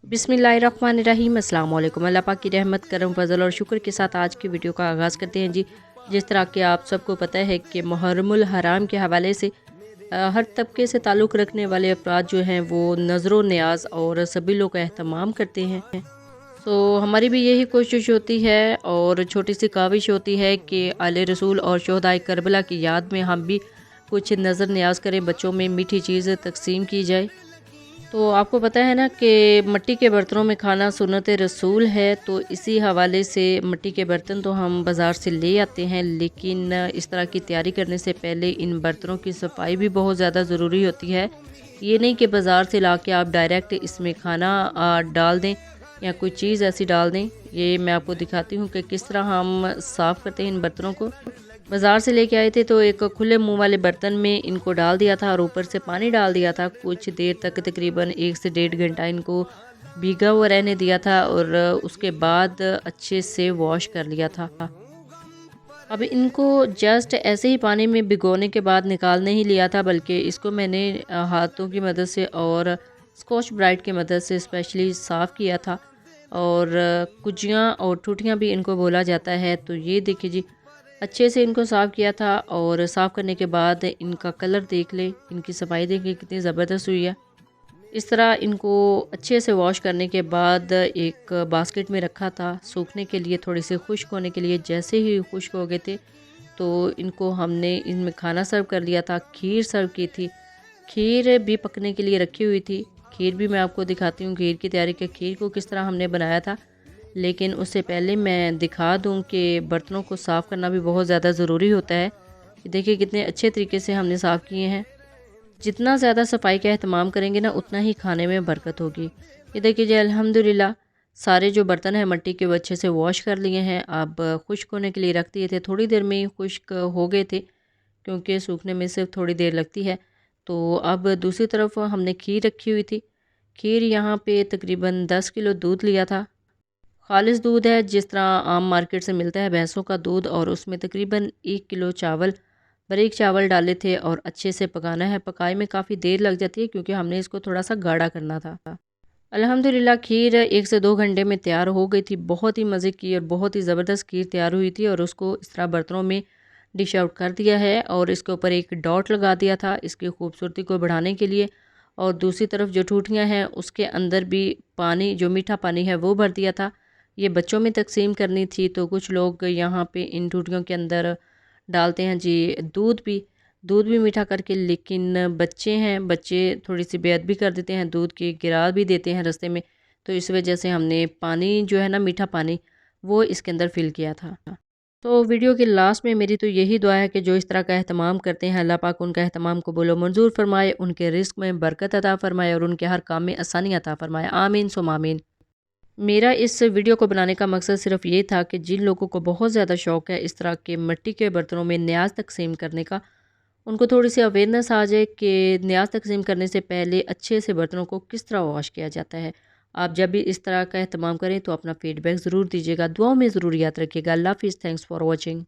बिस्मिल्लाहिर्रहमानिर्रहीम। अस्सलाम वालेकुम। अल्लाह पाक की रहमत, करम, फजल और शुक्र के साथ आज की वीडियो का आगाज़ करते हैं जी। जिस तरह के आप सबको पता है कि मुहर्रमुल हराम के हवाले से हर तबके से ताल्लुक़ रखने वाले अफराद जो हैं वो नज़र न्याज और सभी लोग का एहतमाम करते हैं। तो हमारी भी यही कोशिश होती है और छोटी सी काविश होती है कि आले रसूल और शोहदाए करबला की याद में हम भी कुछ नज़र न्याज करें, बच्चों में मीठी चीज़ तकसीम की जाए। तो आपको पता है ना कि मिट्टी के बर्तनों में खाना सुन्नत रसूल है, तो इसी हवाले से मिट्टी के बर्तन तो हम बाज़ार से ले आते हैं, लेकिन इस तरह की तैयारी करने से पहले इन बर्तनों की सफाई भी बहुत ज़्यादा ज़रूरी होती है। ये नहीं कि बाज़ार से ला के आप डायरेक्ट इसमें खाना डाल दें या कोई चीज़ ऐसी डाल दें। ये मैं आपको दिखाती हूँ कि किस तरह हम साफ़ करते हैं इन बर्तनों को। बाज़ार से लेके आए थे तो एक खुले मुंह वाले बर्तन में इनको डाल दिया था और ऊपर से पानी डाल दिया था। कुछ देर तक तकरीबन 1 से 1.5 घंटा इनको भीगा हुआ रहने दिया था और उसके बाद अच्छे से वॉश कर लिया था। अब इनको जस्ट ऐसे ही पानी में भिगोने के बाद निकाल नहीं लिया था, बल्कि इसको मैंने हाथों की मदद से और स्कॉच ब्राइट की मदद से स्पेशली साफ़ किया था। और कुजियाँ और ठूठियाँ भी इनको बोला जाता है। तो ये देखिए जी, अच्छे से इनको साफ़ किया था और साफ़ करने के बाद इनका कलर देख ले, इनकी सफाई देखिए कितनी ज़बरदस्त हुई है। इस तरह इनको अच्छे से वॉश करने के बाद एक बास्केट में रखा था सूखने के लिए, थोड़ी से खुश्क होने के लिए। जैसे ही खुश्क हो गए थे तो इनको हमने इनमें खाना सर्व कर लिया था। खीर सर्व की थी, खीर भी पकने के लिए रखी हुई थी। खीर भी मैं आपको दिखाती हूँ खीर की तैयारी, के खीर को किस तरह हमने बनाया था। लेकिन उससे पहले मैं दिखा दूं कि बर्तनों को साफ़ करना भी बहुत ज़्यादा ज़रूरी होता है। देखिए कितने अच्छे तरीके से हमने साफ़ किए हैं। जितना ज़्यादा सफाई का एहतमाम करेंगे ना, उतना ही खाने में बरकत होगी। ये देखिए जी, अल्हम्दुलिल्लाह सारे जो बर्तन हैं मिट्टी के, वो अच्छे से वॉश कर लिए हैं। अब खुश्क होने के लिए रख दिए थे, थोड़ी देर में ही खुश्क हो गए थे क्योंकि सूखने में सिर्फ थोड़ी देर लगती है। तो अब दूसरी तरफ हमने खीर रखी हुई थी। खीर यहाँ पे तकरीबन 10 किलो दूध लिया था। खालिस दूध है, जिस तरह आम मार्केट से मिलता है भैंसों का दूध, और उसमें तकरीबन 1 किलो चावल, बारीक चावल डाले थे और अच्छे से पकाना है। पकाए में काफ़ी देर लग जाती है क्योंकि हमने इसको थोड़ा सा गाढ़ा करना था। अल्हम्दुलिल्लाह खीर 1 से 2 घंटे में तैयार हो गई थी। बहुत ही मज़े की और बहुत ही ज़बरदस्त खीर तैयार हुई थी और उसको इस तरह बर्तनों में डिश आउट कर दिया है और इसके ऊपर एक डॉट लगा दिया था इसकी खूबसूरती को बढ़ाने के लिए। और दूसरी तरफ जो ठूठियाँ हैं उसके अंदर भी पानी, जो मीठा पानी है, वो भर दिया था। ये बच्चों में तकसीम करनी थी, तो कुछ लोग यहाँ पे इन ठूठियों के अंदर डालते हैं जी दूध भी मीठा करके। लेकिन बच्चे हैं, बच्चे थोड़ी सी बेअदबी कर देते हैं, दूध की गिरा भी देते हैं रास्ते में। तो इस वजह से हमने पानी जो है ना, मीठा पानी, वो इसके अंदर फिल किया था। तो वीडियो के लास्ट में मेरी तो यही दुआ है कि जो इस तरह का एहतमाम करते हैं, अल्लाह पाक उनका एहतमाम कबूल व मंजूर फरमाए, उनके रिस्क में बरकत अता फरमाए और उनके हर काम में आसानी अता फरमाए। आमीन सुम आमीन। मेरा इस वीडियो को बनाने का मकसद सिर्फ ये था कि जिन लोगों को बहुत ज़्यादा शौक़ है इस तरह के मिट्टी के बर्तनों में न्याज तकसीम करने का, उनको थोड़ी सी अवेयरनेस आ जाए कि न्याज तकसीम करने से पहले अच्छे से बर्तनों को किस तरह वॉश किया जाता है। आप जब भी इस तरह का एहतमाम करें तो अपना फ़ीडबैक ज़रूर दीजिएगा। दुआओं में ज़रूर याद रखिएगा। अल्लाह हाफ़िज़। Thanks for watching.